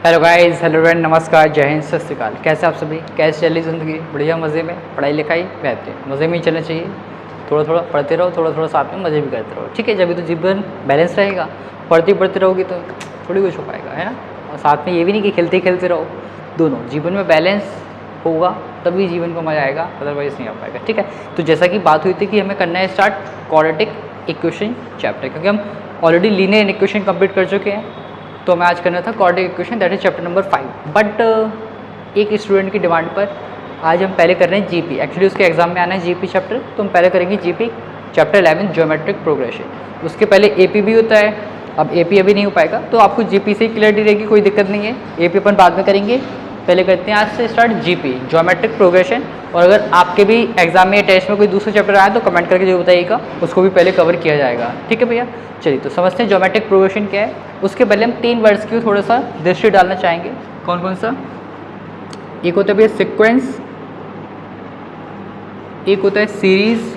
Hello guys, hello friend, नमस्कार, जय हिंद, सत श्री अकाल। कैसे आप सभी? कैसे चली ज़िंदगी? बढ़िया, मज़े में? पढ़ाई लिखाई बेहतरीन, मज़े में ही चलना चाहिए। थोड़ा थोड़ा पढ़ते रहो, थोड़ा थोड़ा साथ में मज़े भी करते रहो, ठीक है? जब भी तो जीवन बैलेंस रहेगा। पढ़ती पढ़ते रहोगी तो थोड़ी कुछ हो पाएगा, है ना? और साथ में ये भी नहीं कि खेलते खेलते रहो। दोनों जीवन में बैलेंस होगा तभी जीवन को मज़ा आएगा, अदरवाइज़ नहीं आ पाएगा, ठीक है? तो जैसा कि बात हुई थी कि हमें करना है स्टार्ट क्वाड्रेटिक इक्वेशन चैप्टर, क्योंकि हम ऑलरेडी लीनियर इक्वेशन कंप्लीट कर चुके हैं। तो मैं आज करना था quadratic equation, that is chapter number 5। But एक स्टूडेंट की डिमांड पर आज हम पहले कर रहे हैं जीपी। एक्चुअली उसके एग्जाम में आना है जीपी चैप्टर, तो हम पहले करेंगे जीपी चैप्टर 11 ज्योमेट्रिक प्रोग्रेशन। उसके पहले एपी भी होता है। अब एपी अभी नहीं हो पाएगा तो आपको जीपी से ही क्लियरिटी रहेगी, कोई दिक्कत नहीं है। एपी अपन बाद में करेंगे, पहले करते हैं आज से स्टार्ट जीपी ज्योमेट्रिक प्रोग्रेशन। और अगर आपके भी एग्जाम में टेस्ट में कोई दूसरा चैप्टर आया तो कमेंट करके जो बताइएगा, उसको भी पहले कवर किया जाएगा, ठीक है भैया? चलिए तो समझते हैं ज्योमेट्रिक प्रोग्रेशन क्या है। उसके पहले हम 3 वर्ड्स की थोड़ा सा दृष्टि डालना चाहेंगे। कौन कौन सा? एक होता है भैया सीक्वेंस, एक होता है सीरीज,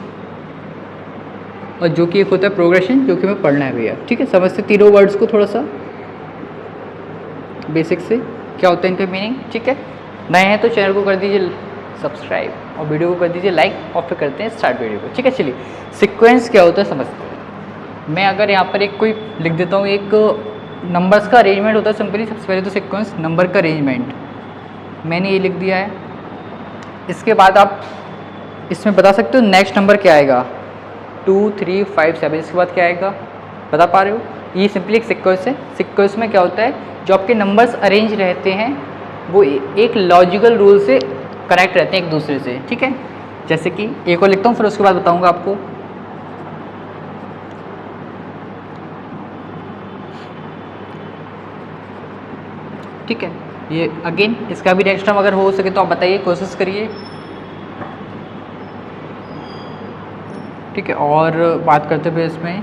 और जो कि एक होता है प्रोग्रेशन, जो कि हमें पढ़ना है भैया, ठीक है? समझते तीनों वर्ड्स को थोड़ा सा बेसिक से, क्या होता है इनका मीनिंग, ठीक है? नए हैं तो चैनल को कर दीजिए सब्सक्राइब और वीडियो को कर दीजिए लाइक, और फिर करते हैं स्टार्ट वीडियो को, ठीक है? चलिए, सीक्वेंस क्या होता है समझते हैं। मैं अगर यहाँ पर एक कोई लिख देता हूँ, एक नंबर्स का अरेंजमेंट होता है सिंपली। सबसे पहले तो सीक्वेंस नंबर का अरेंजमेंट मैंने ये लिख दिया है। इसके बाद आप इसमें बता सकते हो नेक्स्ट नंबर क्या आएगा, 2 3 5 7। इसके बाद क्या आएगा, बता पा रहे हो? ये सिंपली एक सीक्वेंस है। सीक्वेंस में क्या होता है, जो आपके नंबर्स अरेंज रहते हैं वो एक लॉजिकल रूल से कनेक्ट रहते हैं एक दूसरे से, ठीक है? जैसे कि एक और लिखता हूँ, फिर उसके बाद बताऊँगा आपको। ठीक है, ये अगेन इसका भी नेक्स्ट टाइम अगर हो सके तो आप बताइए, कोशिश करिए, ठीक है? और बात करते हुए इसमें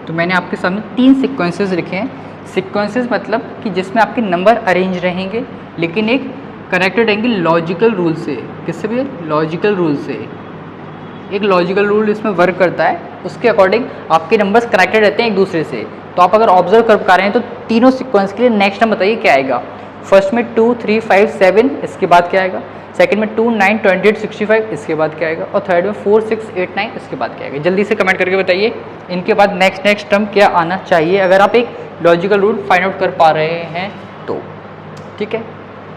तो मैंने आपके सामने 3 सीक्वेंसेस लिखे हैं। सीक्वेंसेस मतलब कि जिसमें आपके नंबर अरेंज रहेंगे, लेकिन एक कनेक्टेड रहेंगे लॉजिकल रूल से। किससे भी? लॉजिकल रूल से। एक लॉजिकल रूल इसमें वर्क करता है, उसके अकॉर्डिंग आपके नंबर्स कनेक्टेड रहते हैं एक दूसरे से। तो आप अगर ऑब्जर्व कर पा रहे हैं तो तीनों सीक्वेंस के लिए नेक्स्ट टाइम बताइए क्या आएगा। फर्स्ट में 2 3 5 7, इसके बाद क्या आएगा? सेकंड में 2 9 28 65, इसके बाद क्या आएगा? और थर्ड में 4 6 8 9, इसके बाद क्या आएगा? जल्दी से कमेंट करके बताइए इनके बाद नेक्स्ट टर्म क्या आना चाहिए, अगर आप एक लॉजिकल रूल फाइंड आउट कर पा रहे हैं तो, ठीक है?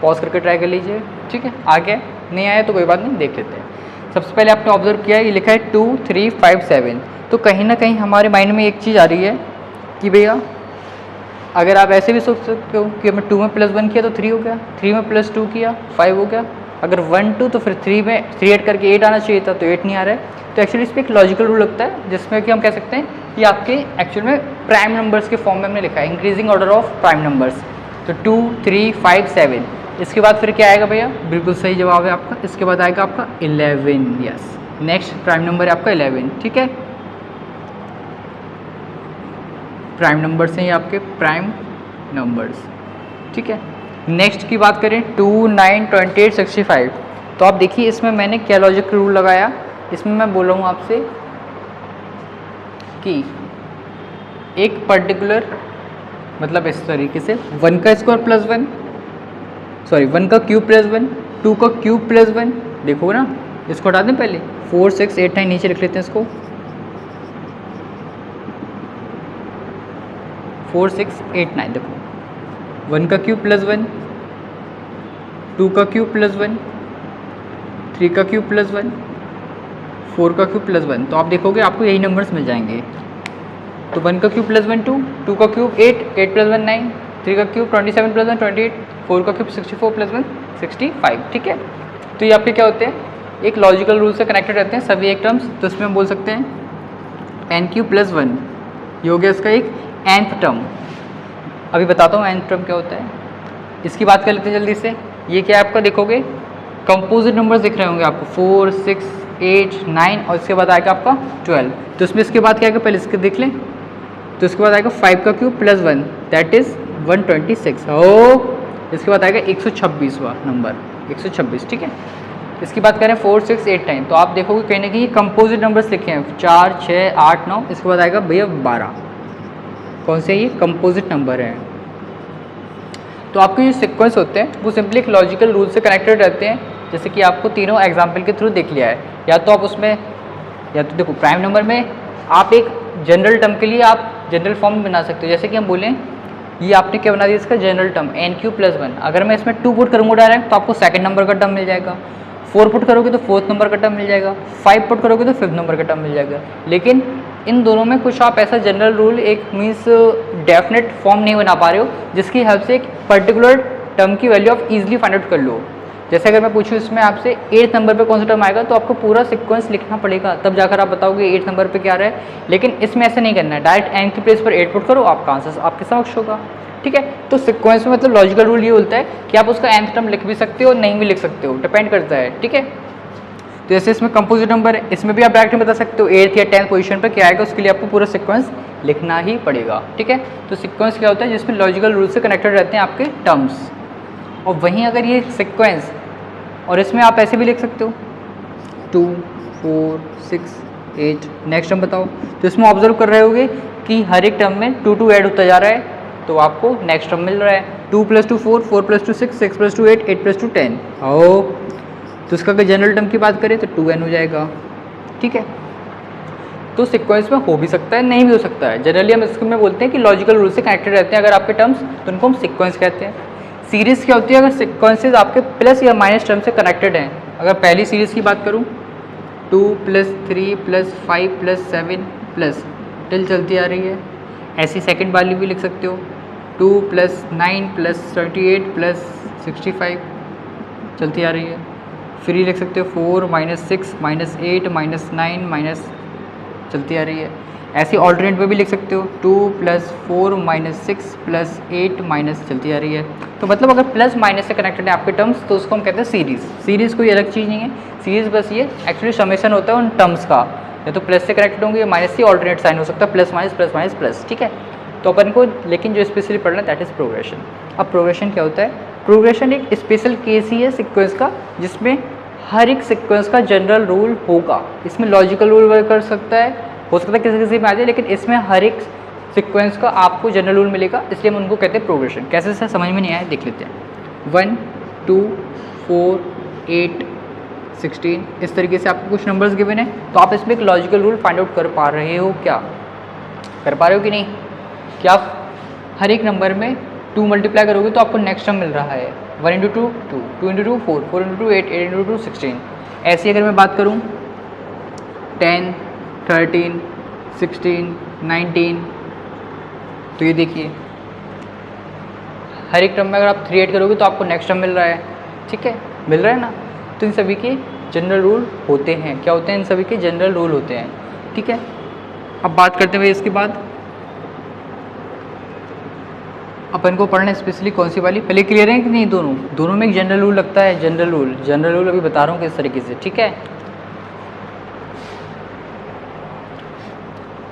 पॉज करके ट्राई कर लीजिए, ठीक है? आ गया? नहीं आया तो कोई बात नहीं, देख लेते हैं। सबसे पहले आपने ऑब्जर्व किया है, ये लिखा है 2 3 5 7। तो कहीं ना कहीं हमारे माइंड में एक चीज़ आ रही है कि भैया अगर आप ऐसे भी सोच सकते हो कि मैं 2 में +1 किया तो 3 हो गया, 3 में +2 किया 5 हो गया, अगर 1 2 तो फिर 3 में 3 ऐड करके 8 आना चाहिए था, तो 8 नहीं आ रहा है। तो एक्चुअली इस पर एक लॉजिकल रूल लगता है, जिसमें कि हम कह सकते हैं कि आपके एक्चुअल में प्राइम नंबर्स के फॉर्म में हमने लिखा है, increasing order of prime numbers. तो 2 3 5 7, इसके बाद फिर क्या आएगा भैया? बिल्कुल सही जवाब है आपका। इसके बाद आएगा आपका 11, यस, नेक्स्ट प्राइम नंबर है आपका 11, ठीक है? प्राइम नंबर्स हैं ये आपके प्राइम नंबर्स, ठीक है? नेक्स्ट की बात करें 2 9 28 65। तो आप देखिए इसमें मैंने क्या लॉजिकल रूल लगाया। इसमें मैं बोल रहा हूँ आपसे कि एक पर्टिकुलर मतलब इस तरीके से 1 का स्क्वायर +1, सॉरी 1 का क्यूब +1, 2 का क्यूब +1, देखो ना, इसको हटा दें पहले। 4 6 8 9 नीचे लिख लेते हैं इसको। 4 6 8 9, देखो 1 का क्यूब +1, 2 का क्यूब +1, 3 का क्यूब +1, 4 का क्यूब +1। तो आप देखोगे आपको यही नंबर्स मिल जाएंगे। तो 1 का क्यूब +1 2, 2 का क्यूब 8, 8 + 1 9, 3 का क्यूब 27 + 1 28, 4 का क्यूब 64 + 1 65, ठीक है? तो ये आपके क्या होते हैं, एक लॉजिकल रूल से कनेक्टेड रहते हैं सभी एक टर्म्स। तो इसमें हम बोल सकते हैं n³ +1, ये हो गया इसका एक nth टर्म। अभी बताता हूँ nth टर्म क्या होता है। इसकी बात कर लेते हैं जल्दी से। ये क्या है आपका, देखोगे कंपोजिट नंबर्स दिख रहे होंगे आपको, 4 6 8 9, और इसके बाद आएगा आपका 12। तो इसमें इसके बाद क्या आएगा, पहले इसके देख लें। तो इसके बाद आएगा 5 का क्यूब +1, दैट इज़ 126। ओ इसके बाद आएगा 126वां नंबर, 126, ठीक है? इसकी बात करें 4 6 8 9, तो आप देखोगे कहीं ना कहीं कंपोजिट नंबर्स लिखे हैं 4 6 8 9, इसके बाद आएगा भैया 12। कौन से ये कंपोजिट नंबर हैं। तो आपके जो सीक्वेंस होते हैं वो सिंपली एक लॉजिकल रूल से कनेक्टेड रहते हैं, जैसे कि आपको तीनों एग्जाम्पल के थ्रू देख लिया है। या तो आप उसमें, या तो देखो प्राइम नंबर में आप एक जनरल टर्म के लिए आप जनरल फॉर्म बना सकते हो, जैसे कि हम बोलें ये आपने क्या बना दिया इसका जनरल टर्म n3+1। अगर मैं इसमें 2 पुट करूँगा डायरेक्ट तो आपको सेकंड नंबर का टर्म मिल जाएगा, 4 पुट करोगे तो 4th नंबर का टर्म मिल जाएगा, 5 पुट करोगे तो 5th नंबर का टर्म मिल जाएगा। लेकिन इन दोनों में कुछ आप ऐसा जनरल रूल एक मीन्स डेफिनेट फॉर्म नहीं बना पा रहे हो जिसकी हेल्प से एक पर्टिकुलर टर्म की वैल्यू आप इजीली फाइंड आउट कर लो। जैसे अगर मैं पूछूँ इसमें आपसे 8th नंबर पे कौन सा टर्म आएगा, तो आपको पूरा सीक्वेंस लिखना पड़ेगा, तब जाकर आप बताओगे 8th नंबर पे क्या आ रहा है। लेकिन इसमें ऐसा नहीं करना है, डायरेक्ट n की प्लेस पर 8 पुट करो, आपका आंसर आपके समक्ष होगा। ठीक है, तो सीक्वेंस में मतलब लॉजिकल रूल ये होता है कि आप उसका nth टर्म लिख भी सकते हो और नहीं भी लिख सकते हो, डिपेंड करता है। ठीक है, तो जैसे इसमें कंपोजिट नंबर है, इसमें भी आप डायरेक्ट बता सकते हो 8th या 10th पोजीशन पर क्या आएगा, उसके लिए आपको पूरा सीक्वेंस लिखना ही पड़ेगा। ठीक है, तो सीक्वेंस क्या होता है जिसमें लॉजिकल रूल से कनेक्टेड रहते हैं आपके टर्म्स। और वहीं अगर ये सीक्वेंस और इसमें आप ऐसे भी लिख सकते हो 2 4 6 8, नेक्स्ट टर्म बताओ, तो इसमें ऑब्जर्व कर रहे होगे कि हर एक टर्म में 2 2 ऐड होता जा रहा है, तो आपको नेक्स्ट टर्म मिल रहा है 2 + 2 4, 4 + 2 6, 6 + 2 8, 8 + 2 10। आओ, तो इसका अगर जनरल टर्म की बात करें तो 2n हो जाएगा। ठीक है, तो सीक्वेंस में हो भी सकता है, नहीं भी हो सकता है। जनरली हम इसमें बोलते हैं कि लॉजिकल रूल से कनेक्टेड रहते हैं अगर आपके टर्म्स, तो उनको हम सीक्वेंस कहते हैं। सीरीज़ क्या होती है, अगर सीक्वेंसेस आपके प्लस या माइनस टर्म से कनेक्टेड हैं। अगर पहली सीरीज़ की बात करूँ 2 + 3 + 5 + 7 प्लस टिल चलती आ रही है। ऐसी सेकंड वाली भी लिख सकते हो 2 + 9 + 38 + 65 चलती आ रही है। फिर ये लिख सकते हो 4 - 6 - 8 - 9 माइनस चलती आ रही है। ऐसी ऑल्टरनेट में भी लिख सकते हो 2 + 4 - 6 + 8 माइनस चलती आ रही है। तो मतलब अगर प्लस माइनस से कनेक्टेड है आपके टर्म्स तो उसको हम कहते हैं सीरीज़। सीरीज़ कोई अलग चीज़ नहीं है, सीरीज़ बस ये एक्चुअली समेशन होता है उन टर्म्स का, या तो प्लस से कनेक्टेड होंगे या माइनस से ऑल्टरनेट साइन हो सकता है, plus minus plus minus plus. ठीक है, तो अपन को लेकिन जो स्पेशली पढ़ना है दैट इज़ प्रोग्रेशन। अब प्रोग्रेशन क्या होता है, प्रोग्रेशन एक स्पेशल केस ही है सीक्वेंस का जिसमें हर एक सीक्वेंस का जनरल रूल होगा। इसमें लॉजिकल रूल वर्क कर सकता है, हो सकता है किसी किसी में आ जाए, लेकिन इसमें हर एक सीक्वेंस का आपको जनरल रूल मिलेगा, इसलिए हम उनको कहते हैं प्रोग्रेशन। कैसे से समझ में नहीं आया देख लेते हैं। 1 2 4 8 16 इस तरीके से आपको कुछ नंबर्स गिवन है, तो आप इसमें एक लॉजिकल रूल फाइंड आउट कर पा रहे हो, क्या कर पा रहे हो कि नहीं। क्या आप हर एक नंबर में 2 मल्टीप्लाई करोगे तो आपको नेक्स्ट टर्म मिल रहा है 1 × 2 2, 2 × 2 4, 4 × 2 8, 8 × 2 16। ऐसी अगर मैं बात करूँ 10 13 16 19, तो ये देखिए हर एक टर्म में अगर आप 3 ऐड करोगे तो आपको नेक्स्ट टर्म मिल रहा है। ठीक है, मिल रहा है ना। तो इन सभी के जनरल रूल होते हैं, क्या होते हैं, इन सभी के जनरल रूल होते हैं। ठीक है, अब बात करते हुए इसके बाद अपन को पढ़ना है स्पेशली कौन सी वाली, पहले क्लियर है कि नहीं, दोनों में एक जनरल रूल लगता है। जनरल रूल अभी बता रहा हूँ किस तरीके से। ठीक है,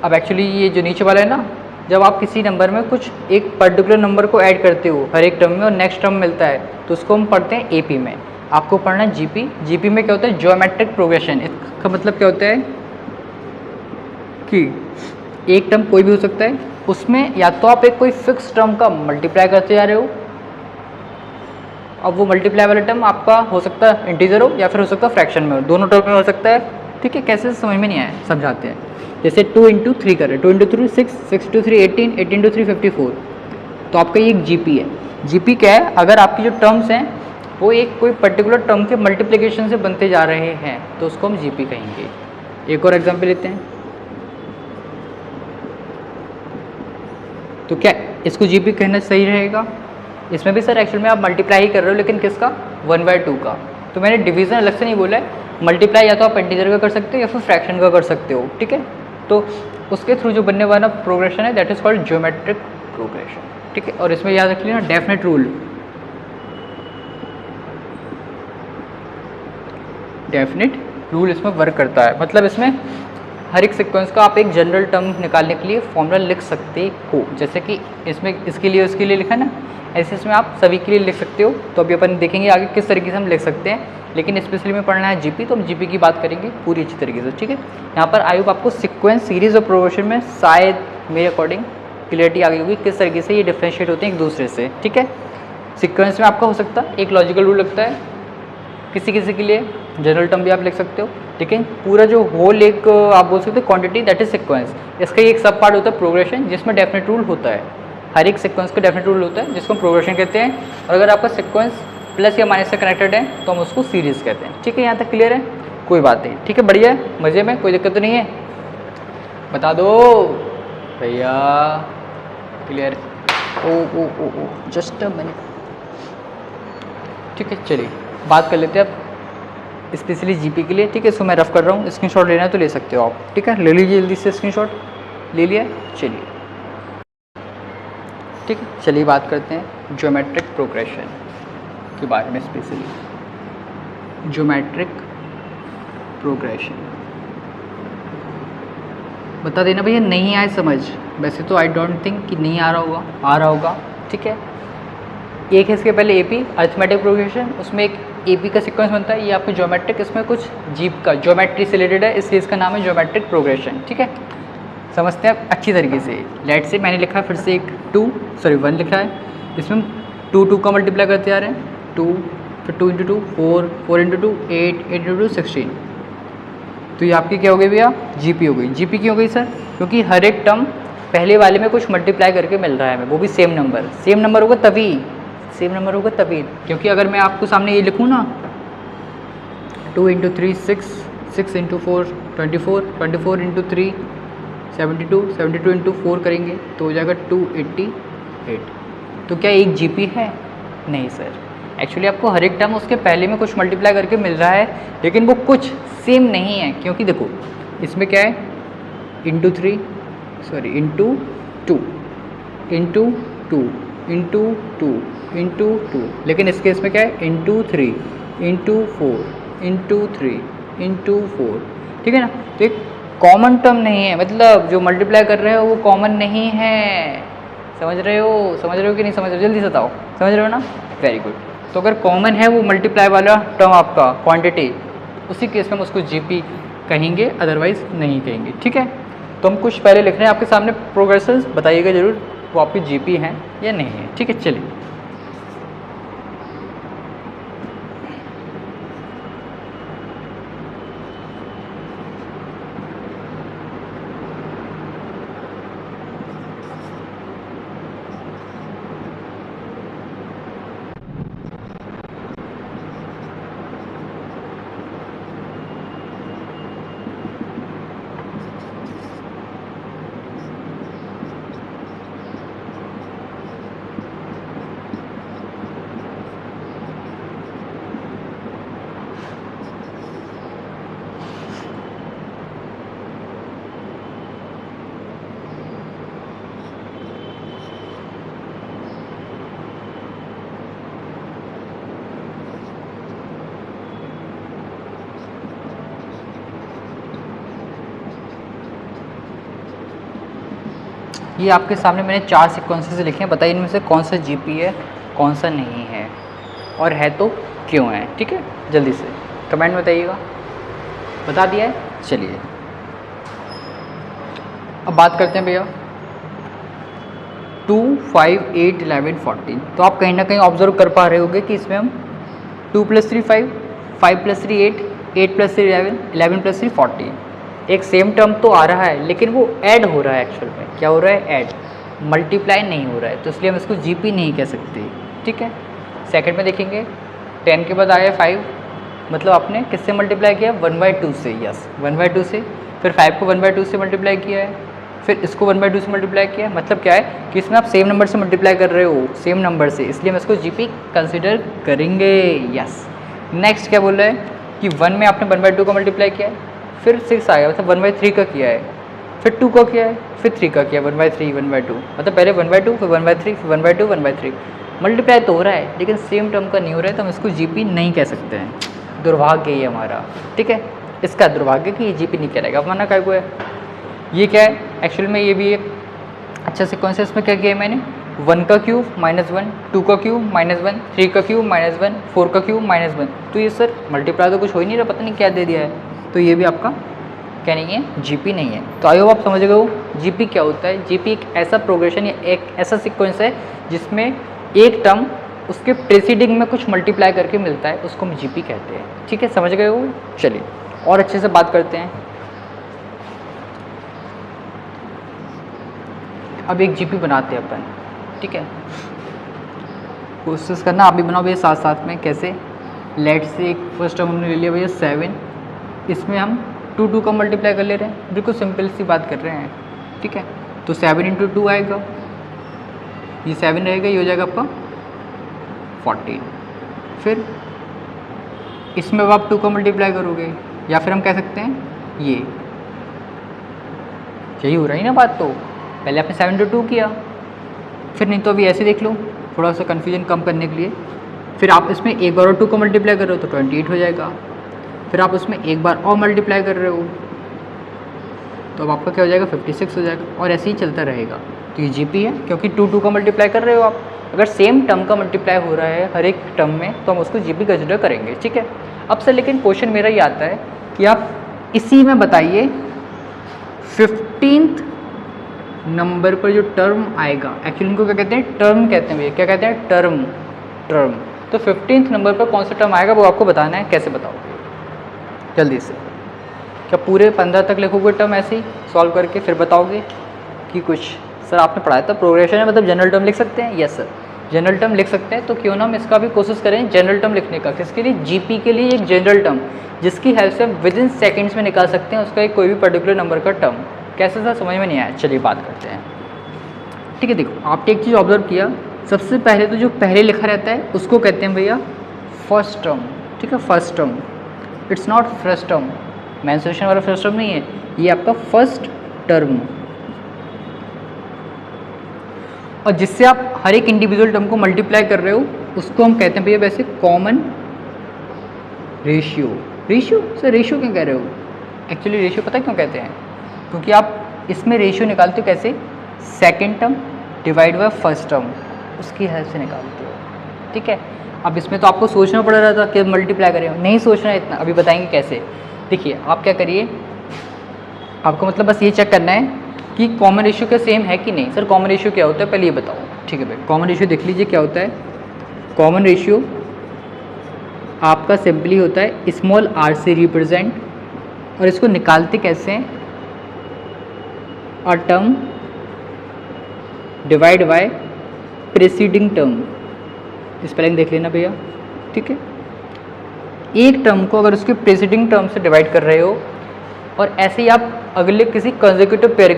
अब एक्चुअली ये जो नीचे वाला है ना, जब आप किसी नंबर में कुछ एक पर्टिकुलर नंबर को ऐड करते हो हर एक टर्म में और नेक्स्ट टर्म मिलता है तो उसको हम पढ़ते हैं एपी में। आपको पढ़ना है जीपी। जीपी में क्या होता है, ज्योमेट्रिक प्रोग्रेशन। इसका मतलब क्या होता है कि एक टर्म कोई भी हो सकता है, उसमें या तो आप एक कोई फिक्स टर्म का मल्टीप्लाई करते जा रहे हो, अब वो मल्टीप्लाई वाला टर्म आपका हो सकता है इंटीजर हो या फिर हो सकता है फ्रैक्शन में हो, दोनों टर्म में हो सकता है। ठीक है, कैसे समझ में नहीं आया समझाते हैं। जैसे 2 × 3 कर रहे हैं, 2 × 3 6, 6 × 3 18, 18 × 3 54, तो आपका ये एक जीपी है। जीपी क्या है, अगर आपकी जो टर्म्स हैं वो एक कोई पर्टिकुलर टर्म के मल्टीप्लिकेशन से बनते जा रहे हैं तो उसको हम जीपी कहेंगे। एक और एग्जाम्पल लेते हैं, तो क्या इसको जीपी कहना सही रहेगा। इसमें भी सर एक्चुअल में आप मल्टीप्लाई ही कर रहे हो, लेकिन किसका, 1/2 का। तो मैंने डिवीज़न अलग से नहीं बोला है, मल्टीप्लाई या तो आप इंटीजर का कर सकते हो या फिर फ्रैक्शन का कर सकते हो। ठीक है, तो उसके थ्रू जो बनने वाला प्रोग्रेशन है that is called geometric progression. ठीक है, और इसमें याद रख लेना डेफिनेट रूल, इसमें वर्क करता है। मतलब इसमें हर एक सीक्वेंस का आप एक जनरल टर्म निकालने के लिए फॉर्मूला लिख सकते हो, जैसे कि इसमें इसके लिए उसके लिए लिखा है ना, ऐसे इसमें आप सभी के लिए लिख सकते हो। तो अभी अपन देखेंगे आगे किस तरीके से हम लिख सकते हैं लेकिन स्पेशली में पढ़ना है जीपी, तो हम जीपी की बात करेंगे पूरी अच्छी तरीके से, ठीक है। यहाँ पर आई होप आपको सीक्वेंस, सीरीज और प्रोग्रेशन में शायद मेरे अकॉर्डिंग क्लियरिटी आ गई होगी किस तरीके से ये डिफ्रेंशिएट होते हैं एक दूसरे से, ठीक है। सीक्वेंस में आपका हो सकता है एक लॉजिकल रूल लगता है, किसी किसी के लिए जनरल टर्म भी आप लिख सकते हो, लेकिन पूरा जो होल एक आप बोल सकते हो क्वांटिटी दैट इज सीक्वेंस। इसका एक सब पार्ट होता है प्रोग्रेशन, जिसमें डेफिनेट रूल होता है, हर एक सीक्वेंस का डेफिनेट रूल होता है जिसको हम प्रोग्रेशन कहते हैं। और अगर आपका सीक्वेंस प्लस या माइनस से कनेक्टेड है तो हम उसको सीरीज कहते हैं, ठीक है। यहाँ तक क्लियर है, कोई बात नहीं, ठीक है, बढ़िया है, मज़े में, कोई दिक्कत तो नहीं है, बता दो भैया, क्लियर है। ओ ओ ओ ओ जस्ट अ मिनट, ठीक है। चलिए बात कर लेते हैं अब स्पेशली जीपी के लिए, ठीक है। इसको मैं रफ कर रहा हूँ, स्क्रीनशॉट लेना है तो ले सकते हो आप, ठीक है। ले लीजिए जल्दी से स्क्रीनशॉट, ले लिया, चलिए ठीक है। चलिए बात करते हैं ज्योमेट्रिक प्रोग्रेशन के बारे में, स्पेशली ज्योमेट्रिक प्रोग्रेशन। बता देना भैया नहीं आए समझ, वैसे तो आई डोंट थिंक कि नहीं आ रहा होगा, आ रहा होगा, ठीक है। एक है इसके पहले एपी अरिथमेटिक प्रोग्रेशन, उसमें एक एपी का सीक्वेंस बनता है, ये आपको ज्योमेट्रिक, इसमें कुछ जीप का ज्योमेट्री से रिलेटेड है, इसलिए इसका नाम है ज्योमेट्रिक प्रोग्रेशन, ठीक है। समझते हैं आप अच्छी तरीके से। लेट से मैंने लिखा है फिर से एक 1 लिखा है, इसमें हम 2 का मल्टीप्लाई करते आ रहे हैं, 2 फिर 2 × 2 4, 4 × 2 8, 8 × 2 16। तो ये आपकी क्या हो गई भैया, जीपी हो गई। जीपी क्यों हो गई सर, क्योंकि हर एक टर्म पहले वाले में कुछ मल्टीप्लाई करके मिल रहा है हमें, वो भी सेम नंबर। सेम नंबर होगा तभी, सेम नंबर होगा तभी, क्योंकि अगर मैं आपको सामने ये लिखूँ ना 2 × 3 6, 6 × 4 24, 24 × 3 72, 72 × 4 करेंगे तो हो जाएगा 288। तो क्या एक जीपी है, नहीं सर। एक्चुअली आपको हर एक टर्म उसके पहले में कुछ मल्टीप्लाई करके मिल रहा है, लेकिन वो कुछ सेम नहीं है, क्योंकि देखो इसमें क्या है × 2 × 2, लेकिन इसके इसमें क्या है × 3 × 4 × 3 × 4, ठीक है ना। तो एक कॉमन टर्म नहीं है, मतलब जो मल्टीप्लाई कर रहे हो वो कॉमन नहीं है, समझ रहे हो कि नहीं समझ रहे हो, जल्दी से बताओ, समझ रहे हो ना, वेरी गुड। तो अगर कॉमन है वो मल्टीप्लाई वाला टर्म आपका क्वांटिटी, उसी केस में हम उसको जीपी कहेंगे, अदरवाइज नहीं कहेंगे, ठीक है। तो हम कुछ पहले लिख रहे हैं आपके सामने प्रोग्रेशंस, बताइएगा जरूर वो आपकी जीपी हैं या नहीं है, ठीक है। चलिए ये आपके सामने मैंने 4 सीक्वेंसेस लिखे हैं, बताइए इनमें से कौन सा जीपी है, कौन सा नहीं है, और है तो क्यों है, ठीक है। जल्दी से कमेंट में बताइएगा, बता दिया है। चलिए अब बात करते हैं भैया 2, 5, 8, 11, 14। तो आप कहीं ना कहीं ऑब्जर्व कर पा रहे होंगे कि इसमें हम 2 + 3 5, 5 + 3 8, 8 + 3 11, 11 + 3 14। एक सेम टर्म तो आ रहा है, लेकिन वो ऐड हो रहा है, एक्चुअल में क्या हो रहा है, ऐड, मल्टीप्लाई नहीं हो रहा है, तो इसलिए हम इसको जीपी नहीं कह सकते, ठीक है। सेकंड में देखेंगे 10 के बाद आया 5, मतलब आपने किससे मल्टीप्लाई किया, 1/2 से, यस 1/2 से। फिर 5 को 1/2 से मल्टीप्लाई किया है, फिर इसको 1/2 से मल्टीप्लाई किया है, मतलब क्या है कि इसमें आप सेम नंबर से मल्टीप्लाई कर रहे हो, सेम नंबर से, इसलिए हम इसको जीपी कंसिडर करेंगे, यस। नेक्स्ट क्या बोल रहा है कि 1 में आपने 1/2 का मल्टीप्लाई किया है, फिर 6 आया, मतलब 1/3 का किया है, फिर 2 का किया है, फिर 3 का किया, 1/3 1/2, मतलब पहले 1/2 फिर 1/3 फिर 1/2 1/3। मल्टीप्लाई तो हो रहा है, लेकिन सेम टर्म का नहीं हो रहा है, तो हम इसको जीपी नहीं कह सकते हैं, दुर्भाग्य ये हमारा, ठीक है। इसका दुर्भाग्य कि ये जीपी नहीं कहलाएगा, अब माना क्या है, ये क्या है, एक्चुअल में ये भी एक अच्छा सीक्वेंस है। इसमें क्या किया है मैंने, 1 का क्यूब -1, 2 का क्यूब -1, 3 का क्यूब -1, 4 का क्यूब -1। तो ये सर मल्टीप्लाई तो कुछ हो ही नहीं रहा, पता नहीं क्या दे दिया है। तो ये भी आपका क्या नहीं है, जीपी नहीं है। तो आई होप आप समझ गए हो जीपी क्या होता है। जीपी एक ऐसा प्रोग्रेशन या एक ऐसा सीक्वेंस है जिसमें एक टर्म उसके प्रेसीडिंग में कुछ मल्टीप्लाई करके मिलता है, उसको हम जीपी कहते हैं। ठीक है, समझ गए हो। चलिए और अच्छे से बात करते हैं। अब एक जीपी बनाते हैं अपन, ठीक है। कोशिश करना आप भी बनाओ भैया साथ साथ में। कैसे, लेट से एक फर्स्ट टर्म हमने ले लिया भैया 7, इसमें हम 2 का मल्टीप्लाई कर ले रहे हैं, बिल्कुल सिंपल सी बात कर रहे हैं, ठीक है। तो 7 × 2 आएगा, ये 7 रहेगा, ये हो जाएगा आपका 14। फिर इसमें अब आप 2 का मल्टीप्लाई करोगे, या फिर हम कह सकते हैं ये यही हो रहा है ना बात। तो पहले आपने 7 × 2 किया, फिर नहीं तो अभी ऐसे देख लो थोड़ा सा कन्फ्यूजन कम करने के लिए। फिर आप इसमें एक बार और 2 का मल्टीप्लाई कर रहे हो तो 28 हो जाएगा। फिर आप उसमें एक बार और मल्टीप्लाई कर रहे हो तो अब आपका क्या हो जाएगा, 56 हो जाएगा। और ऐसे ही चलता रहेगा। तो ये जीपी है, क्योंकि 2 का मल्टीप्लाई कर रहे हो आप। अगर सेम टर्म का मल्टीप्लाई हो रहा है हर एक टर्म में तो हम उसको जीपी कंसिडर करेंगे, ठीक है। अब सर लेकिन क्वेश्चन मेरा ये आता है कि आप इसी में बताइए 15th नंबर पर जो टर्म आएगा, एक्चुअली इनको क्या कहते हैं, टर्म कहते हैं भैया। क्या कहते हैं, टर्म। तो 15th नंबर पर कौन सा टर्म आएगा वो आपको बताना है। कैसे बताओगे जल्दी से? क्या पूरे 15 तक लिखोगे टर्म ऐसे ही सॉल्व करके फिर बताओगे कि कुछ सर आपने पढ़ाया था प्रोग्रेशन है मतलब जनरल टर्म लिख सकते हैं? यस सर, जनरल टर्म लिख सकते हैं। तो क्यों ना हम इसका भी कोशिश करें जनरल टर्म लिखने का। किसके लिए? जीपी के लिए एक जनरल टर्म जिसकी हेल्प से हम विदिन सेकेंड्स में निकाल सकते हैं उसका एक कोई भी पर्टिकुलर नंबर का टर्म। कैसे सर, समझ में नहीं आया? चलिए बात करते हैं, ठीक है। देखो आपने एक चीज़ ऑब्जर्व किया, सबसे पहले तो जो पहले लिखा रहता है उसको कहते हैं भैया फर्स्ट टर्म, ठीक है। First term, it's not first term, mensuration वाला फर्स्ट टर्म नहीं है, ये आपका फर्स्ट टर्म। और जिससे आप हर एक इंडिविजुअल टर्म को मल्टीप्लाई कर रहे हो उसको हम कहते हैं भैया वैसे कॉमन रेशियो। सर रेशियो क्यों कह रहे हो? एक्चुअली रेशियो पता क्यों कहते हैं? क्योंकि आप इसमें रेशियो निकालते हो कैसे, second term divide by first term, उसकी हेल्प से निकालते हो, ठीक है। अब इसमें तो आपको सोचना पड़ रहा था कि मल्टीप्लाई करें, नहीं सोचना है इतना, अभी बताएंगे कैसे। देखिए आप क्या करिए, आपको मतलब बस ये चेक करना है कि कॉमन रेशियो का सेम है कि नहीं। सर कॉमन रेशियो क्या होता है पहले ये बताओ, ठीक है भाई। कॉमन रेशियो देख लीजिए क्या होता है। कॉमन रेशियो आपका सिंपली होता है स्मॉल आर से रिप्रेजेंट, और इसको निकालते कैसे हैं, a term divide by preceding term. Spelling देख लेना भैया, ठीक है। एक टर्म को अगर उसके प्रेसीडिंग टर्म से डिवाइड कर रहे हो और ऐसे ही आप अगले किसी कंसेक्यूटिव पेयर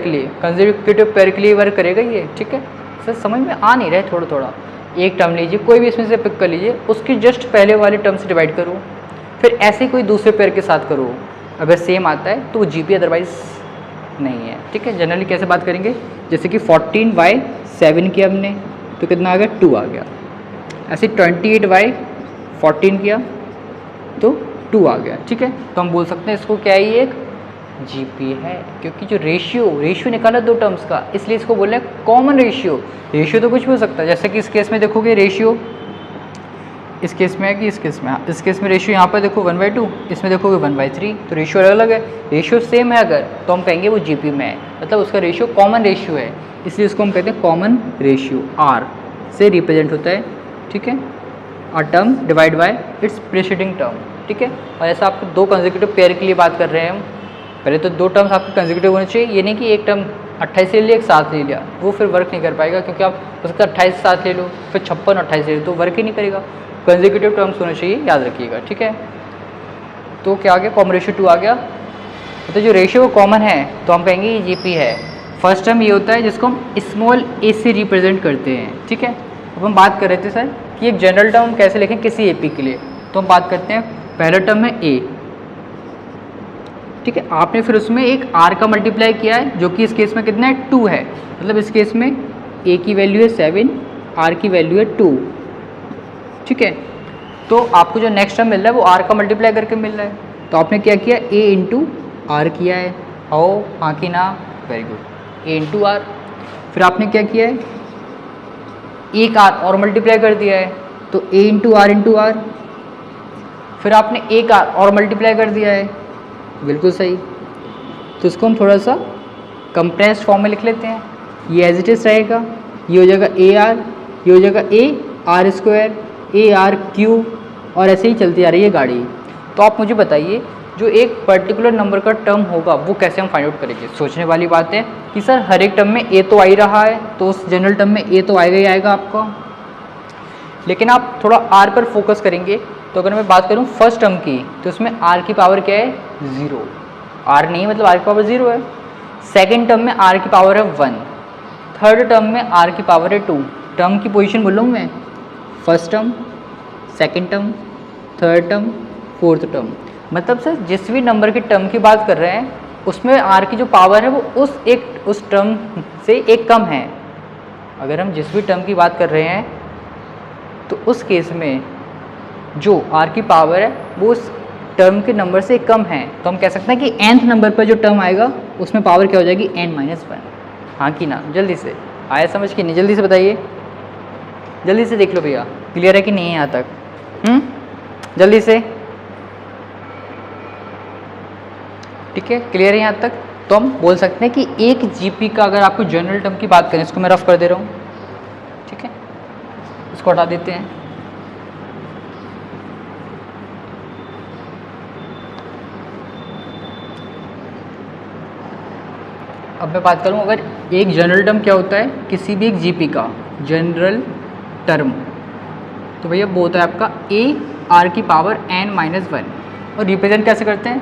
के लिए वर्क करेगा ये, ठीक है। सर समझ में आ नहीं रहा है थोड़ा थोड़ा। एक टर्म लीजिए, कोई भी इसमें से पिक कर लीजिए, उसकी जस्ट पहले वाले टर्म से डिवाइड करो, फिर ऐसे कोई दूसरे पेयर के साथ करो, अगर सेम आता है तो वो जीपी, अदरवाइज नहीं है, ठीक है। जनरली कैसे बात करेंगे, जैसे कि 14/7 किया हमने तो कितना आ गया, 2 आ गया। ऐसे 28/14 किया तो 2 आ गया, ठीक है। तो हम बोल सकते हैं इसको क्या है, ये एक जीपी है, क्योंकि जो रेशियो निकाला दो टर्म्स का, इसलिए इसको बोल रहे हैं कॉमन रेशियो। रेशियो तो कुछ भी हो सकता है, जैसे कि इस केस में देखोगे रेशियो इस केस में है कि इस केस में, इस केस में रेशियो यहाँ पर देखो 1/2, इसमें देखोगे 1/3, तो रेशियो अलग अलग है। रेशियो सेम है अगर तो हम कहेंगे वो जीपी में है, मतलब उसका रेशियो कॉमन रेशियो है, इसलिए उसको हम कहते हैं कॉमन रेशियो। आर से रिप्रेजेंट होता है, ठीक है, अ term divide bye it's preceding term, ठीक है। और ऐसा आपको दो कंसेक्यूटिव पेयर के लिए बात कर रहे हैं हम, पहले तो दो टर्म्स आपके कंसेक्यूटिव होने चाहिए, ये नहीं कि एक टर्म 28 ले लिया एक साथ ले लिया, वो फिर वर्क नहीं कर पाएगा, क्योंकि आप उसका 28 साथ ले लो फिर 56 और 28 ले लो तो वर्क ही नहीं करेगा। कंसेक्यूटिव टर्म्स होने चाहिए, याद रखिएगा, ठीक है। तो क्या आ गया, कॉमन रेशियो 2 आ गया। तो जो रेशियो कॉमन है तो हम कहेंगे ये जीपी है। फर्स्ट टर्म ये होता है जिसको हम स्मॉल ए से रिप्रेजेंट करते हैं, ठीक है। अब हम बात कर रहे थे सर कि एक जनरल टर्म कैसे लिखें किसी एपी के लिए, तो हम बात करते हैं पहला टर्म है ए, ठीक है। आपने फिर उसमें एक आर का मल्टीप्लाई किया है जो कि इस केस में कितना है 2 है, मतलब इस केस में ए की वैल्यू है 7, आर की वैल्यू है 2, ठीक है। तो आपको जो नेक्स्ट टर्म मिल रहा है वो आर का मल्टीप्लाई करके मिल रहा है, तो आपने क्या किया ए इंटू आर किया है, हाँ कि ना, very good, A into R. फिर आपने क्या किया है एक आर और मल्टीप्लाई कर दिया है तो a इंटू आर, फिर आपने एक आर और मल्टीप्लाई कर दिया है, बिल्कुल सही। तो इसको हम थोड़ा सा कंप्रेस्ड फॉर्म में लिख लेते हैं, ये एज इट इज रहेगा, ये हो जाएगा ए आर, ये हो जाएगा A R square, A R Q, और ऐसे ही चलती आ रही है गाड़ी। तो आप मुझे बताइए जो एक पर्टिकुलर नंबर का टर्म होगा वो कैसे हम फाइंड आउट करेंगे। सोचने वाली बात है कि सर हर एक टर्म में ए तो आ ही रहा है, तो उस जनरल टर्म में ए तो आएगा ही आएगा आपका, लेकिन आप थोड़ा आर पर फोकस करेंगे। तो अगर मैं बात करूँ फर्स्ट टर्म की, तो उसमें आर की पावर क्या है, 0, आर नहीं मतलब आर की पावर 0 है। सेकेंड टर्म में आर की पावर है 1, थर्ड टर्म में आर की पावर है 2। टर्म की पोजीशन बोलूँ मैं, first term, second term, third term, fourth term, मतलब सर जिस भी नंबर के टर्म की बात कर रहे हैं उसमें आर की जो पावर है वो उस टर्म से एक कम है। अगर हम जिस भी टर्म की बात कर रहे हैं तो उस केस में जो आर की पावर है वो उस टर्म के नंबर से कम है, तो हम कह सकते हैं कि nth नंबर पर जो टर्म आएगा उसमें पावर क्या हो जाएगी, n-1। हाँ कि ना, जल्दी से आया समझ कि नहीं, जल्दी से बताइए, जल्दी से देख लो भैया, क्लियर है कि नहीं है यहाँ तक, जल्दी से, ठीक है, क्लियर है यहाँ तक। तो हम बोल सकते हैं कि एक जीपी का अगर आपको जनरल टर्म की बात करें, इसको मैं रफ कर दे रहा हूँ, ठीक है, इसको हटा देते हैं। अब मैं बात करूं अगर एक जनरल टर्म क्या होता है किसी भी एक जीपी का जनरल टर्म, तो भैया वो होता है आपका ए आर की पावर n-1। और रिप्रेजेंट कैसे करते हैं,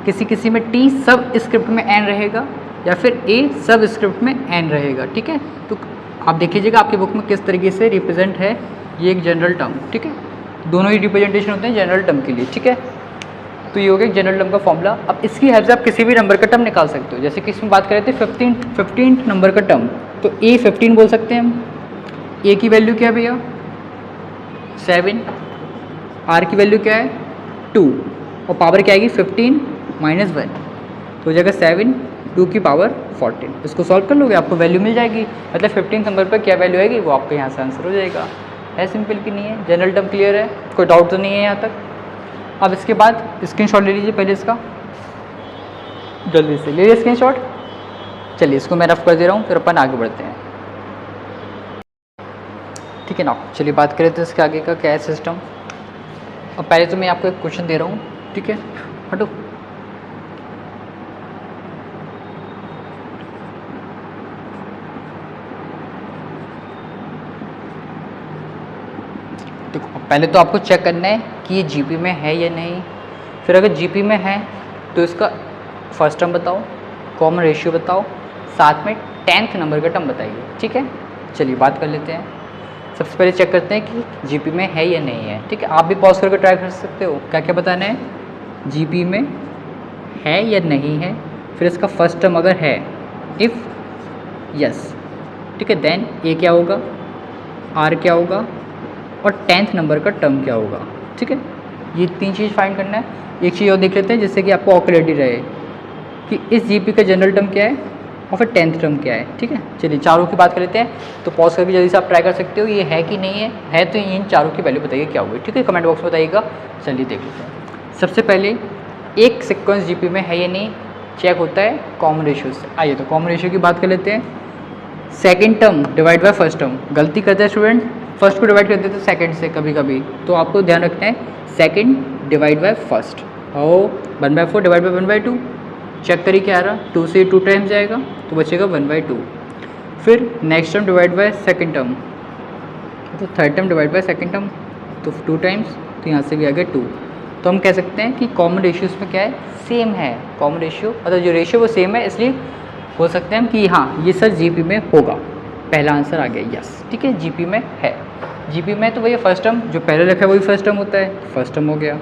किसी किसी में टी सब स्क्रिप्ट में n रहेगा या फिर ए सब स्क्रिप्ट में n रहेगा, ठीक है। तो आप देख लीजिएगा आपकी बुक में किस तरीके से रिप्रेजेंट है ये एक जनरल टर्म, ठीक है, दोनों ही रिप्रेजेंटेशन होते हैं जनरल टर्म के लिए, ठीक है। तो ये हो गया जनरल टर्म का फॉर्मूला। अब इसकी हेल्प से आप किसी भी नंबर का टर्म निकाल सकते हो। जैसे कि इसमें बात करें थे 15 नंबर का टर्म, तो A15 बोल सकते हैं हम। ए की वैल्यू क्या है भैया, 7, आर की वैल्यू क्या है 2, और पावर क्या आएगी 15-1, तो हो जाएगा 7, 2 की पावर 14। इसको सॉल्व कर लोगे आपको वैल्यू मिल जाएगी, मतलब 15 नंबर पर क्या वैल्यू आएगी वो आपके यहाँ से आंसर हो जाएगा। है सिंपल कि नहीं है, जनरल टर्म क्लियर है, कोई डाउट तो नहीं है यहाँ तक। अब इसके बाद स्क्रीनशॉट ले लीजिए पहले इसका, जल्दी से ले लीजिए स्क्रीनशॉट। चलिए इसको मैं रफ कर दे रहा हूँ, फिर अपन आगे बढ़ते हैं, ठीक है ना। चलिए बात करें तो इसके आगे का क्या है सिस्टम। अब पहले तो मैं आपको एक क्वेश्चन दे रहा हूँ, ठीक है, हटो। देखो पहले तो आपको चेक करना है कि ये जीपी में है या नहीं। फिर अगर जीपी में है तो इसका फर्स्ट टर्म बताओ, कॉमन रेशियो बताओ, साथ में 10th नंबर का टर्म बताइए, ठीक है। चलिए बात कर लेते हैं। सबसे पहले चेक करते हैं कि जीपी में है या नहीं है, ठीक है। आप भी पॉज करके ट्राई कर सकते हो, क्या क्या बताना है, जीपी में है या नहीं है, फिर इसका फर्स्ट टर्म अगर है, इफ़ यस, ठीक है, देन ए क्या होगा, आर क्या होगा, और 10th नंबर का टर्म क्या होगा, ठीक है। ये 3 चीज़ फाइंड करना है। एक चीज़ और देख लेते हैं जिससे कि आपको क्लैरिटी रहे कि इस जीपी का जनरल टर्म क्या है और फिर 10th टर्म क्या है, ठीक है। चलिए चारों की बात कर लेते हैं, तो पॉज करके जल्दी से आप ट्राई कर सकते हो ये है कि नहीं है तो इन चारों की वैल्यू बताइए क्या हुई, ठीक है, कमेंट बॉक्स में बताइएगा। चलिए देख लेते हैं। सबसे पहले एक सीक्वेंस जीपी में है या नहीं चेक होता है कॉमन रेशियो से। आइए तो कॉमन रेशियो की बात कर लेते हैं। Second term divide by first term, गलती करते हैं स्टूडेंट, फर्स्ट को डिवाइड कर देते हैं सेकंड से कभी कभी, तो आपको ध्यान रखना है सेकंड डिवाइड बाय फर्स्ट। और 1/4 डिवाइड बाय 1/2, चेक करिए क्या आ रहा, 2 से 2 टाइम्स जाएगा तो बचेगा 1/2। फिर next term divide by second term, तो third term divide by second term, तो 2 टाइम्स, तो यहाँ से भी आ गया 2। तो हम कह सकते हैं कि कॉमन रेशियो इसमें क्या है, सेम है। कॉमन रेशियो मतलब जो रेशियो वो सेम है, इसलिए बोल सकते हैं हम कि हाँ ये सर जीपी में होगा। पहला आंसर आ गया यस, ठीक है, जीपी में है। जीपी में तो वही फर्स्ट टर्म जो पहले रखा है वही फर्स्ट टर्म होता है, फर्स्ट टर्म हो गया।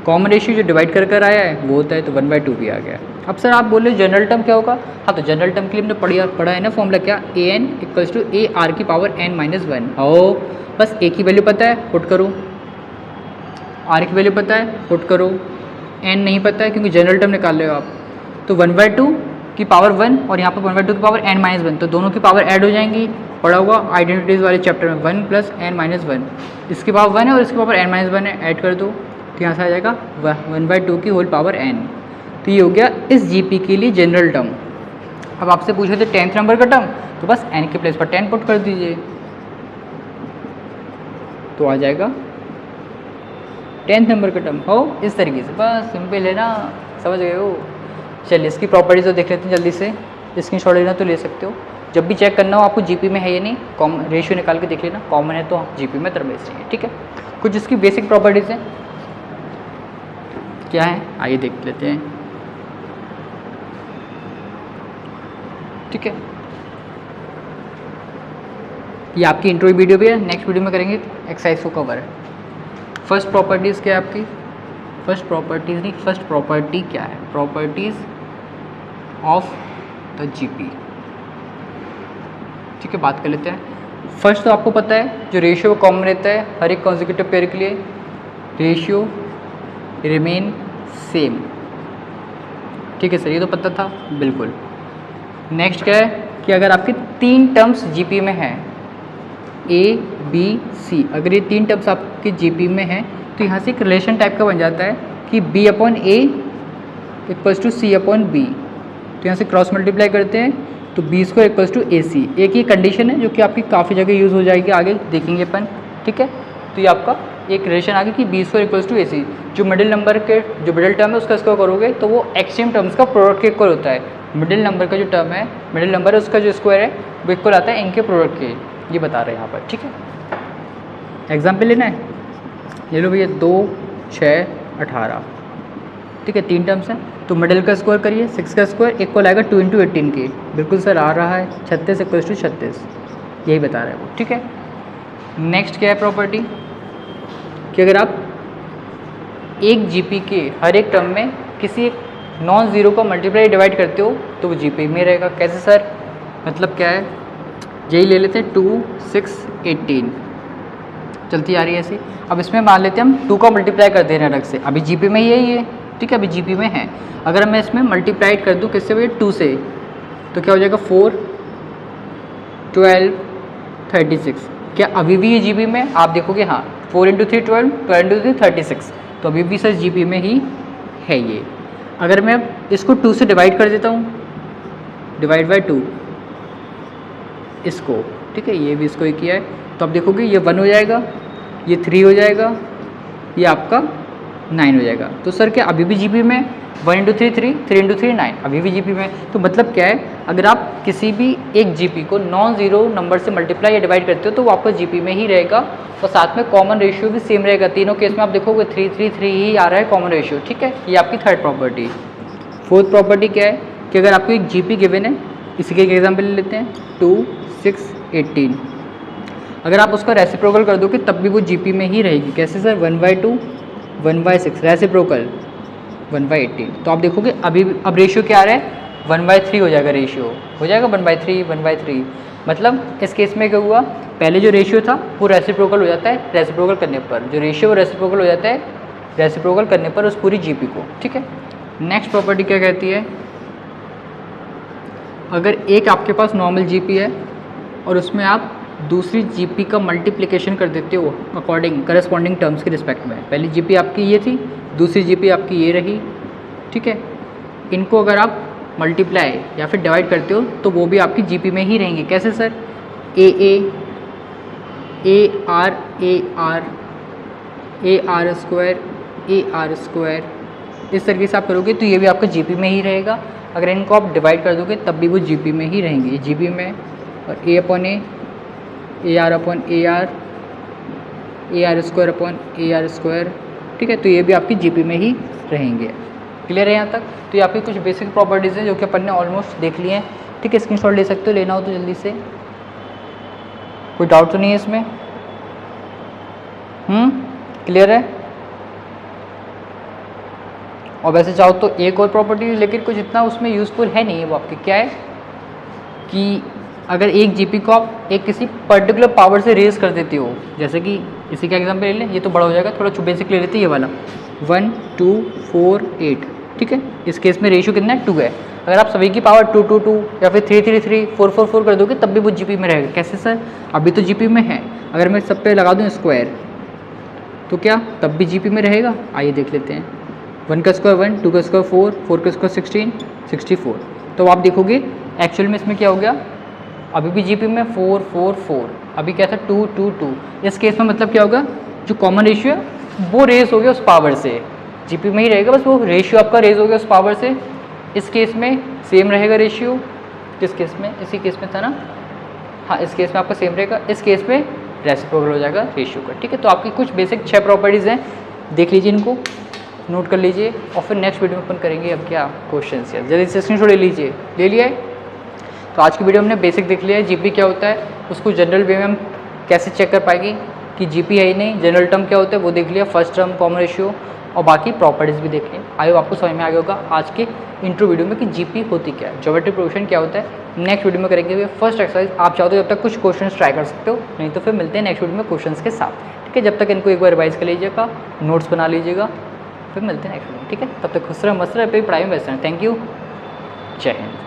कॉमन रेशियो जो डिवाइड कर आया है वो होता है, तो 1/2 भी आ गया। अब सर आप बोल रहे जनरल टर्म क्या होगा, हाँ तो जनरल टर्म के लिए हमने पढ़ा है ना फॉर्मूला क्या, an = a r की पावर n-1। ओ बस a की वैल्यू पता है पुट करो, r की वैल्यू पता है पुट करो, n नहीं पता है क्योंकि जनरल टर्म निकाल रहे हो आप, तो 1/2 की पावर 1 और यहाँ पर 1/2 की पावर n-1, तो दोनों की पावर ऐड हो जाएंगी पढ़ा होगा आइडेंटिटीज़ वाले चैप्टर में 1 + n-1, इसके पावर 1 है और इसके पावर n-1 है, ऐड कर दो तो यहाँ से आ जाएगा 1/2 की होल पावर n। तो ये हो गया इस जीपी के लिए जनरल टर्म। अब आपसे पूछे थे 10th नंबर का टर्म, तो बस n के प्लेस पर 10 पुट कर दीजिए तो आ जाएगा 10th नंबर का टर्म। हो इस तरीके से, बस सिंपल है ना, समझ गए हो। चलिए इसकी प्रॉपर्टीज तो देख लेते हैं जल्दी से, स्क्रीनशॉट लेना तो ले सकते हो। जब भी चेक करना हो आपको जीपी में है या नहीं, कॉमन रेशियो निकाल के देख लेना, कॉमन है तो जीपी में तरह बेच चाहिए, ठीक है। कुछ इसकी बेसिक प्रॉपर्टीज़ हैं, क्या है आइए देख लेते हैं, ठीक है। ये आपकी इंट्रो वीडियो भी है, नेक्स्ट वीडियो में करेंगे एक्सरसाइज को कवर है। फर्स्ट प्रॉपर्टीज़ क्या है आपकी, फर्स्ट प्रॉपर्टीज़ नहीं, फर्स्ट प्रॉपर्टी क्या है, प्रॉपर्टीज़ ऑफ द जीपी, ठीक है। बात कर लेते हैं। फर्स्ट तो आपको पता है जो रेशियो कॉमन रहता है हर एक कॉन्जिक्यूटिव पेयर के लिए, रेशियो रिमेन सेम, ठीक है सर, ये तो पता था बिल्कुल। नेक्स्ट क्या है कि अगर आपके 3 टर्म्स जीपी में हैं A, B, C, अगर ये 3 टर्म्स आपके जीपी में हैं तो यहाँ से एक रिलेशन टाइप का बन जाता है कि B/A = C/B। तो यहाँ से क्रॉस मल्टीप्लाई करते हैं तो B² = AC। एक ये कंडीशन है जो कि आपकी काफ़ी जगह यूज़ हो जाएगी, आगे देखेंगे अपन, ठीक है। तो ये आपका एक रिलेशन आ गया कि B² = AC। जो मिडिल नंबर के जो मिडिल टर्म है उसका स्क्वायर करोगे तो वो एक्सट्रीम टर्म्स का प्रोडक्ट के इक्वल होता है। मिडिल नंबर का जो टर्म है, मिडिल नंबर है उसका जो स्क्वायर है वो इक्वल आता है इनके प्रोडक्ट के, ये बता रहे हैं यहाँ पर, ठीक है। एग्जाम्पल लेना है, ले लो भैया 2, 6, 18, ठीक है, 3 टर्म्स हैं। तो मिडिल का स्क्वायर करिए, 6 का स्क्वायर इक्वल आएगा 2 × 18 के, बिल्कुल सर आ रहा है 36 = 36, यही बता रहा है वो, ठीक है। नेक्स्ट क्या है प्रॉपर्टी कि अगर आप एक जीपी के हर एक टर्म में किसी एक नॉन ज़ीरो का मल्टीप्लाई डिवाइड करते हो तो वो जीपी में रहेगा। कैसे सर, मतलब क्या है, यही ले लेते हैं 2, 6, 18 चलती आ रही है ऐसी। अब इसमें मान लेते हैं हम 2 का मल्टीप्लाई कर दे रहे हैं अलग से, अभी जीपी में यही है, ठीक है, अभी जीपी में है। अगर मैं इसमें मल्टीप्लाइड कर दूँ किससे भैया, 2 से, तो क्या हो जाएगा 4, 12, 36। क्या अभी भी ये जीपी में, आप देखोगे हाँ 4 × 3 12, 12 × 3 36, तो अभी भी सर जीपी में ही है ये। अगर मैं इसको 2 से डिवाइड कर देता हूँ, डिवाइड बाय 2 इसको, ठीक है, ये भी इसको ही किया है, तो अब देखोगे ये 1 हो जाएगा, ये 3 हो जाएगा, ये आपका 9 हो जाएगा। तो सर क्या अभी भी जीपी में 1 × 3 3, 3 × 3 9, अभी भी जीपी में। तो मतलब क्या है, अगर आप किसी भी एक जीपी को नॉन ज़ीरो नंबर से मल्टीप्लाई या डिवाइड करते हो तो वो आपका जीपी में ही रहेगा, और साथ में कॉमन रेशियो भी सेम रहेगा। तीनों केस में आप देखोगे 3 3 3 ही आ रहा है कॉमन रेशियो, ठीक है। ये आपकी थर्ड प्रॉपर्टी। फोर्थ प्रॉपर्टी क्या है कि अगर आपको एक जीपी गिवन है, इसी के एक एग्जाम्पल ले लेते हैं 2, 6, 18, अगर आप उसका रेसिप्रोकल कर दोगे तब भी वो जीपी में ही रहेगी। कैसे सर, 1/2, 1/6, रेसिप्रोकल 1/18। तो आप देखोगे अभी अब रेशियो क्या आ रहा है, 1/3 हो जाएगा, रेशियो हो जाएगा 1/3, 1/3। मतलब इस केस में क्या हुआ, पहले जो रेशियो था वो रेसिप्रोकल हो जाता है, रेसिप्रोकल करने पर जो रेशियो वो रेसिप्रोकल हो जाता है, रेसिप्रोकल करने पर उस पूरी जीपी को, ठीक है। नेक्स्ट प्रॉपर्टी क्या कहती है, अगर एक आपके पास नॉर्मल जीपी है और उसमें आप दूसरी जीपी का मल्टीप्लिकेशन कर देते हो अकॉर्डिंग करस्पॉन्डिंग टर्म्स के रिस्पेक्ट में, पहली जीपी आपकी ये थी, दूसरी जीपी आपकी ये रही, ठीक है, इनको अगर आप मल्टीप्लाई या फिर डिवाइड करते हो तो वो भी आपकी जीपी में ही रहेंगे। कैसे सर, ए आर स्क्वायर इस तरीके से आप करोगे तो ये भी आपका जीपी में ही रहेगा। अगर इनको आप डिवाइड कर दोगे तब भी वो जीपी में ही रहेंगे, ये जीपी में, और AR स्क्वायर, ठीक है, तो ये भी आपकी जीपी में ही रहेंगे। क्लियर है यहाँ तक। तो ये आपकी कुछ बेसिक प्रॉपर्टीज़ हैं जो कि अपन ने ऑलमोस्ट देख लिए हैं, ठीक है। स्क्रीनशॉट ले सकते हो, लेना हो तो जल्दी से। कोई डाउट तो नहीं है इसमें, क्लियर है। और वैसे चाहो तो एक और प्रॉपर्टी, लेकिन कुछ इतना उसमें यूज़फुल है नहीं है, वो आपकी क्या है कि अगर एक जीपी को आप एक किसी पर्टिकुलर पावर से रेज कर देते हो, जैसे कि इसी का एग्जांपल ले लें, ये तो बड़ा हो जाएगा, थोड़ा बेसिक ले लेते हैं ये वाला 1 2 4 8, ठीक है। इस केस में रेशियो कितना है 2 है। अगर आप सभी की पावर 2 2 2 या फिर 3 3 3 4 4 4 कर दोगे तब भी वो जीपी में रहेगा। कैसे सर? अभी तो जीपी में है, अगर मैं सब पे लगा दूँ स्क्वायर तो क्या तब भी जीपी में रहेगा? आइए देख लेते हैं। 1 का स्क्वायर 1, 2 का स्क्वायर 4, 4 का स्क्वायर 16, 64। तो आप देखोगे एक्चुअल में इसमें क्या हो गया, अभी भी जीपी में 4 4 4, अभी क्या था 2 2 2। इस केस में मतलब क्या होगा, जो कॉमन रेशियो है वो रेस हो गया उस पावर से, जीपी में ही रहेगा, बस वो रेशियो आपका रेस हो गया उस पावर से। इस केस में सेम रहेगा रेशियो, किस केस में, इसी केस में था ना, हाँ इस केस में आपका सेम रहेगा, इस केस में रेसिप्रोकल हो जाएगा रेशियो का। ठीक है, तो आपकी कुछ बेसिक 6 प्रॉपर्टीज़ हैं, देख लीजिए इनको, नोट कर लीजिए, और फिर नेक्स्ट वीडियो में अपन करेंगे अब क्या क्वेश्चन है। जल्दी से स्क्रीनशॉट ले लीजिए, ले लिया है। तो आज की वीडियो में हमने बेसिक देख लिया है, जीपी क्या होता है, उसको जनरल वे में हम कैसे चेक कर पाएंगे कि जीपी है ही नहीं, जनरल टर्म क्या होता है वो देख लिया, फर्स्ट टर्म, कॉमन रेशियो, और बाकी प्रॉपर्टीज़ भी देख लें। आई होप आपको समझ में आ गया होगा आज के इंट्रो वीडियो में कि जीपी होती क्या है, ज्योमेट्रिक प्रोग्रेशन क्या होता है। नेक्स्ट वीडियो में करेंगे फर्स्ट एक्सरसाइज। आप चाहो तो जब तक कुछ क्वेश्चन ट्राई कर सकते हो, नहीं तो फिर मिलते हैं नेक्स्ट वीडियो में क्वेश्चन के साथ। ठीक है, जब तक इनको एक बार रिवाइज कर लीजिएगा, नोट्स बना लीजिएगा, फिर मिलते हैं नेक्स्ट वीडियो। ठीक है, तब तक खुश रहे, मस्त रहे, पढ़ाई में व्यस्त रहें। थैंक यू, जय हिंद।